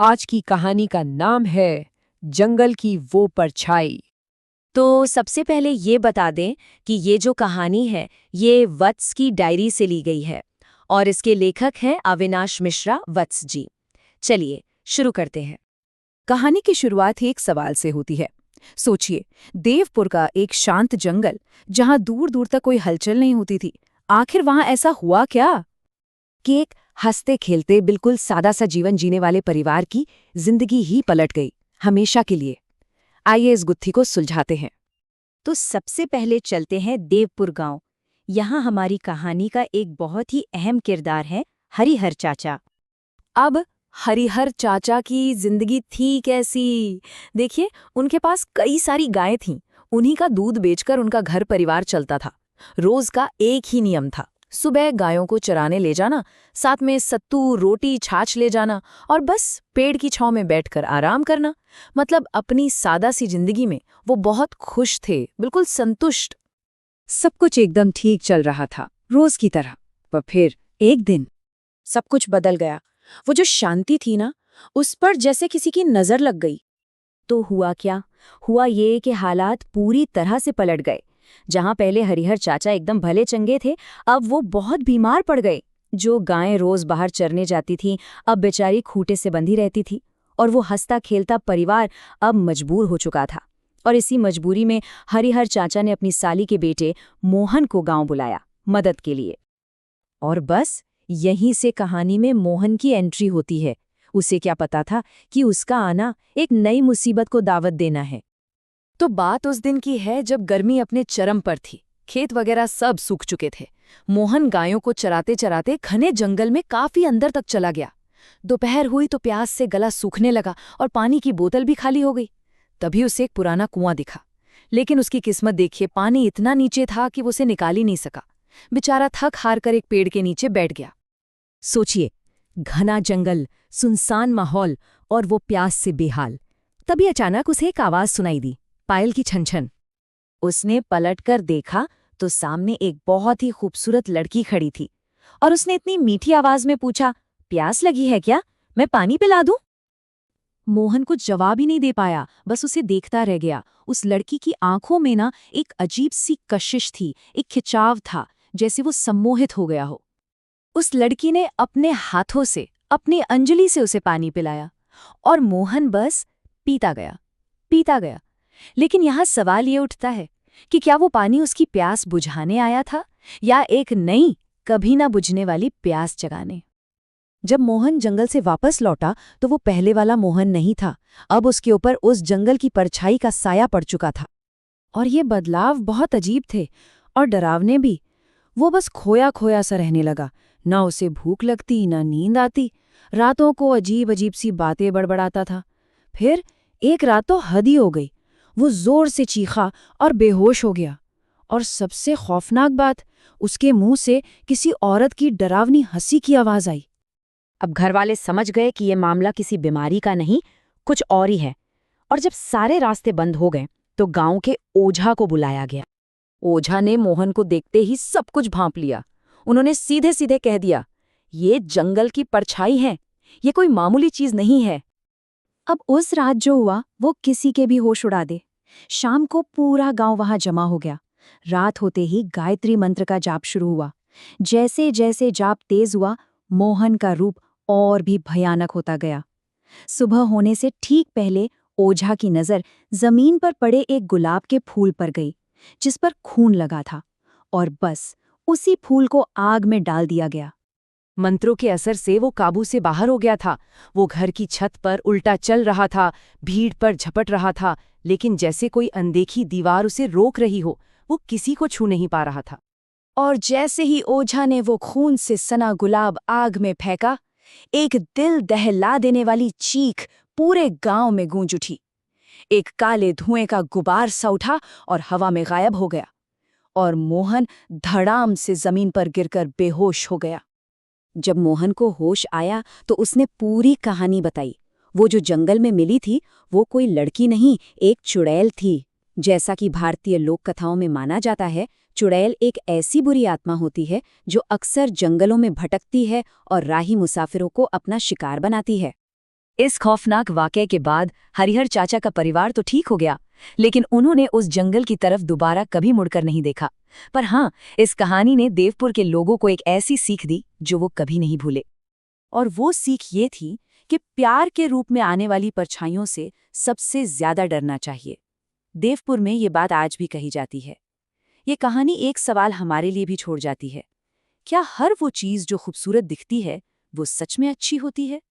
आज की कहानी का नाम है जंगल की वो परछाई। तो सबसे पहले ये बता दें कि ये जो कहानी है ये वत्स की डायरी से ली गई है और इसके लेखक हैं अविनाश मिश्रा वत्स जी। चलिए शुरू करते हैं। कहानी की शुरुआत ही एक सवाल से होती है। सोचिए, देवपुर का एक शांत जंगल जहां दूर दूर तक कोई हलचल नहीं होती थी। आखिर वहां ऐसा हुआ क्या कि एक हंसते खेलते बिल्कुल सादा सा जीवन जीने वाले परिवार की जिंदगी ही पलट गई, हमेशा के लिए। आइए इस गुत्थी को सुलझाते हैं। तो सबसे पहले चलते हैं देवपुर गांव। यहाँ हमारी कहानी का एक बहुत ही अहम किरदार है हरिहर चाचा। अब हरिहर चाचा की जिंदगी थी कैसी? देखिए, उनके पास कई सारी गायें थीं। उन्हीं का दूध बेचकर उनका घर परिवार चलता था। रोज का एक ही नियम था, सुबह गायों को चराने ले जाना, साथ में सत्तू रोटी छाछ ले जाना और बस पेड़ की छांव में बैठकर आराम करना। मतलब अपनी सादा सी जिंदगी में वो बहुत खुश थे, बिल्कुल संतुष्ट। सब कुछ एकदम ठीक चल रहा था, रोज की तरह। पर फिर एक दिन सब कुछ बदल गया। वो जो शांति थी ना, उस पर जैसे किसी की नजर लग गई। तो हुआ क्या? हुआ ये कि हालात पूरी तरह से पलट गए। जहां पहले हरिहर चाचा एकदम भले चंगे थे, अब वो बहुत बीमार पड़ गए। जो गायें रोज बाहर चरने जाती थीं, अब बेचारी खूंटे से बंधी रहती थी। और वो हंसता खेलता परिवार अब मजबूर हो चुका था। और इसी मजबूरी में हरिहर चाचा ने अपनी साली के बेटे मोहन को गांव बुलाया मदद के लिए। और बस यहीं से कहानी में मोहन की एंट्री होती है। उसे क्या पता था कि उसका आना एक नई मुसीबत को दावत देना है। तो बात उस दिन की है जब गर्मी अपने चरम पर थी। खेत वगैरह सब सूख चुके थे। मोहन गायों को चराते चराते घने जंगल में काफी अंदर तक चला गया। दोपहर हुई तो प्यास से गला सूखने लगा और पानी की बोतल भी खाली हो गई। तभी उसे एक पुराना कुआं दिखा। लेकिन उसकी किस्मत देखिए, पानी इतना नीचे था कि वो उसे निकाल ही नहीं सका। बेचारा थक हार कर एक पेड़ के नीचे बैठ गया। सोचिए, घना जंगल, सुनसान माहौल और वो प्यास से बेहाल। तभी अचानक उसे एक आवाज सुनाई दी, पायल की छनछन। उसने पलटकर देखा तो सामने एक बहुत ही खूबसूरत लड़की खड़ी थी। और उसने इतनी मीठी आवाज में पूछा, प्यास लगी है क्या? मैं पानी पिला दूं? मोहन कुछ जवाब ही नहीं दे पाया, बस उसे देखता रह गया। उस लड़की की आंखों में ना एक अजीब सी कशिश थी, एक खिंचाव था, जैसे वो सम्मोहित हो गया हो। उस लड़की ने अपने हाथों से, अपनी अंजलि से उसे पानी पिलाया और मोहन बस पीता गया, पीता गया। लेकिन यहाँ सवाल ये उठता है कि क्या वो पानी उसकी प्यास बुझाने आया था या एक नई, कभी ना बुझने वाली प्यास जगाने? जब मोहन जंगल से वापस लौटा तो वो पहले वाला मोहन नहीं था। अब उसके ऊपर उस जंगल की परछाई का साया पड़ चुका था। और ये बदलाव बहुत अजीब थे और डरावने भी। वो बस खोया खोया सा रहने लगा। ना उसे भूख लगती, ना नींद आती। रातों को अजीब अजीब सी बातें बड़बड़ाता था। फिर एक रात तो हद ही हो गई। वो जोर से चीखा और बेहोश हो गया। और सबसे खौफनाक बात, उसके मुंह से किसी औरत की डरावनी हंसी की आवाज आई। अब घरवाले समझ गए कि ये मामला किसी बीमारी का नहीं, कुछ और ही है। और जब सारे रास्ते बंद हो गए तो गांव के ओझा को बुलाया गया। ओझा ने मोहन को देखते ही सब कुछ भांप लिया। उन्होंने सीधे सीधे कह दिया, ये जंगल की परछाई है, ये कोई मामूली चीज नहीं है। अब उस रात जो हुआ वो किसी के भी होश उड़ा दे। शाम को पूरा गांव वहां जमा हो गया। रात होते ही गायत्री मंत्र का जाप शुरू हुआ। जैसे जैसे जाप तेज हुआ, मोहन का रूप और भी भयानक होता गया। सुबह होने से ठीक पहले ओझा की नजर जमीन पर पड़े एक गुलाब के फूल पर गई, जिस पर खून लगा था। और बस उसी फूल को आग में डाल दिया गया। मंत्रों के असर से वो काबू से बाहर हो गया था। वो घर की छत पर उल्टा चल रहा था, भीड़ पर झपट रहा था, लेकिन जैसे कोई अनदेखी दीवार उसे रोक रही हो, वो किसी को छू नहीं पा रहा था। और जैसे ही ओझा ने वो खून से सना गुलाब आग में फेंका, एक दिल दहला देने वाली चीख पूरे गांव में गूंज उठी। एक काले धुएं का गुबार सा उठा और हवा में गायब हो गया। और मोहन धड़ाम से जमीन पर गिरकर बेहोश हो गया। जब मोहन को होश आया तो उसने पूरी कहानी बताई। वो जो जंगल में मिली थी वो कोई लड़की नहीं, एक चुड़ैल थी। जैसा कि भारतीय लोक कथाओं में माना जाता है, चुड़ैल एक ऐसी बुरी आत्मा होती है जो अक्सर जंगलों में भटकती है और राही मुसाफिरों को अपना शिकार बनाती है। इस खौफनाक वाकये के बाद हरिहर चाचा का परिवार तो ठीक हो गया, लेकिन उन्होंने उस जंगल की तरफ दोबारा कभी मुड़कर नहीं देखा। पर हाँ, इस कहानी ने देवपुर के लोगों को एक ऐसी सीख दी जो वो कभी नहीं भूले। और वो सीख ये थी कि प्यार के रूप में आने वाली परछाइयों से सबसे ज्यादा डरना चाहिए। देवपुर में ये बात आज भी कही जाती है। ये कहानी एक सवाल हमारे लिए भी छोड़ जाती है। क्या हर वो चीज जो खूबसूरत दिखती है वो सच में अच्छी होती है?